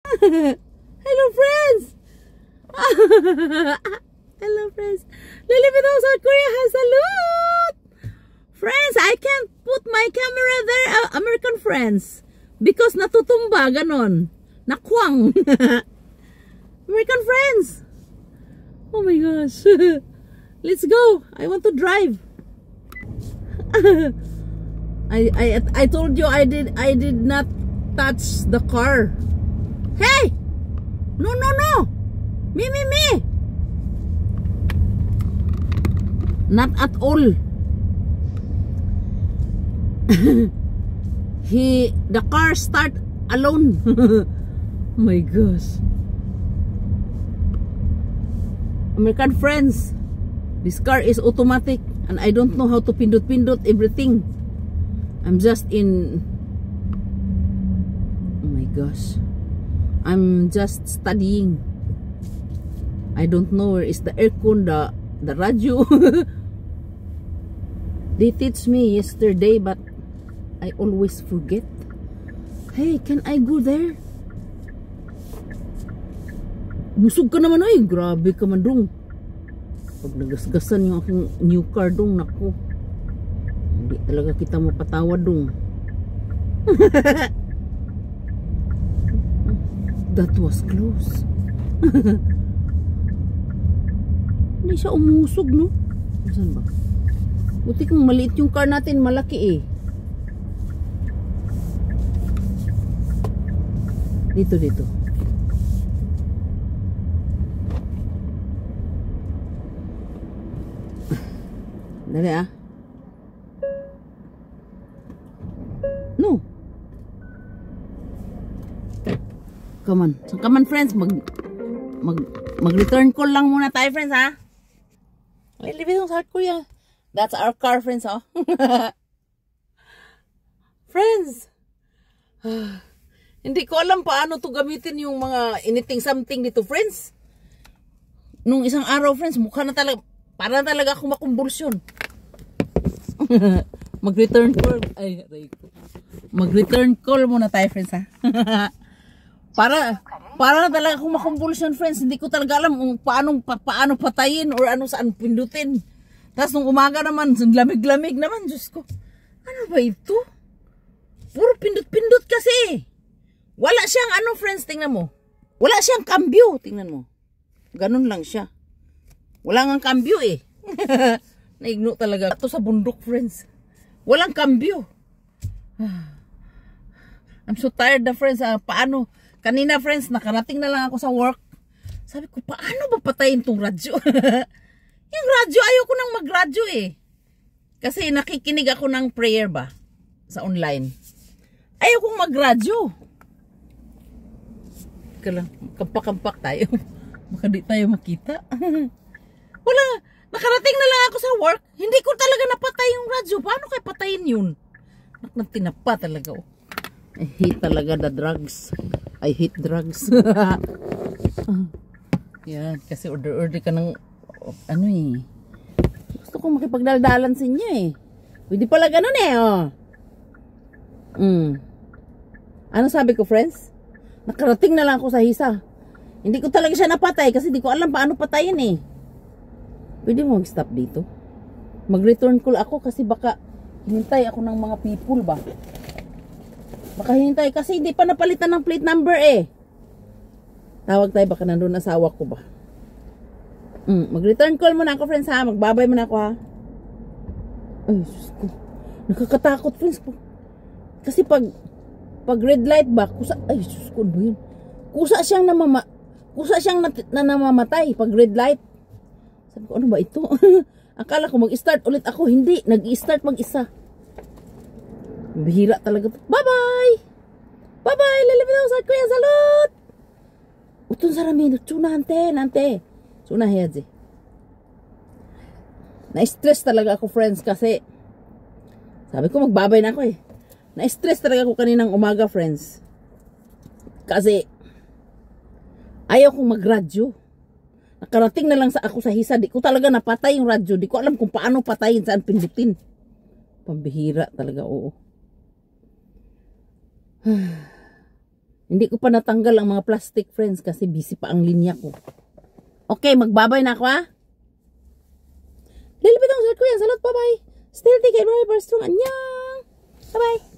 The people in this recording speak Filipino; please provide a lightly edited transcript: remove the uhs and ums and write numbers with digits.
Hello, friends. Hello, friends. Lilibito, South Korea has salute. Friends, I can't put my camera there, American friends, because natutumba, ganon. Nakwang. American friends. Oh my gosh. Let's go. I want to drive. I told you I did not touch the car. Hey! No. Me. Not at all. The car start alone. Oh my gosh. American friends, this car is automatic and I don't know how to pindot everything. I'm just in, oh my gosh, I'm just studying. I don't know where is the aircon, the radio. They teach me yesterday but I always forget. Hey, can I go there? Busog ka naman ay, grabe ka man dong. Pag nagasgasan yung aking new car dong, naku. Hindi talaga kita mapatawad dong. That was close. Hindi siya umusog, no? Saan ba? Buti kung maliit yung car natin, malaki eh. Dito. Dali ah. No. Come on friends, mag-return call lang muna tayo friends ha. Lilibit yung South Korea. That's our car friends oh. Friends. Hindi ko alam paano to gamitin yung mga anything something dito friends. Nung isang araw friends, mukha na talaga, para talaga akong makumbulsyon. Mag-return call. Ay, mag-return call muna tayo friends ha. Para na talaga akong makumbulsyon friends. Hindi ko talaga alam kung paano patayin or ano saan pindutin. Tapos nung umaga naman, lamig-lamig naman. Diyos ko, ano ba ito? Puro pindot-pindot kasi. Wala siyang ano friends, tingnan mo. Wala siyang cambio, tingnan mo. Ganun lang siya. Wala ngang cambio eh. Naigno talaga. Ito sa bundok friends. Walang cambio. I'm so tired na friends. Paano? Kanina friends, nakarating na lang ako sa work. Sabi ko, paano ba patayin tong radyo? Yung radyo, ayoko nang magradyo eh. Kasi nakikinig ako ng prayer ba? Sa online. Ayokong magradyo. Kampak-kampak tayo. Baka di tayo makita. Wala. Nakarating na lang ako sa work. Hindi ko talaga napatay yung radyo. Paano kayo patayin yun? Tinapa talaga. Oh. I hate talaga the drugs. I hate drugs. Yan. Kasi order ka ng ano eh. Gusto kong makipagdaldalan sa inyo eh. Pwede pala ganun eh. Oh. Ano sabi ko friends? Nakarating na lang ako sa hisa. Hindi ko talaga siya napatay kasi di ko alam paano patayin eh. Pwede mo mag-stop dito? Mag-return call ako kasi baka hinintay ako ng mga people ba? Baka hinintay kasi hindi pa napalitan ng plate number eh. Tawag tayo baka nandun asawa ko ba? Mag-return call muna ako friends ha. Magbabay muna ako ha. Ay Diyos ko. Nakakatakot friends po. Kasi pag red light ba, ay Diyos ko, ano ba yun? Kusa siyang namamatay pag red light. Sabi ko, ano ba ito? Akala ko mag-start ulit ako. Hindi, nag-i-start mag-isa. Bihira talaga to. Bye-bye! Bye-bye! Lilipit ako sa kuya. Salut! Utun sa ramin. Tsuna, nante. Tsuna, headzi. Na-stress talaga ako, friends, kasi sabi ko, magbabay na ako eh. Na-stress talaga ako kaninang umaga, friends. Kasi ayaw kong magradyo. Nakarating na lang ako sa hisa. Di ko talaga napatay yung radyo. Di ko alam kung paano patayin, saan pindutin. Pambihira talaga, oo. Hindi ko pa natanggal ang mga plastic, friends, kasi busy pa ang linya ko. Okay, magbabay na ako, ha? Lilipit ang ko yan. Salot, bye-bye. Still take it very strong. Annyeong! Bye-bye.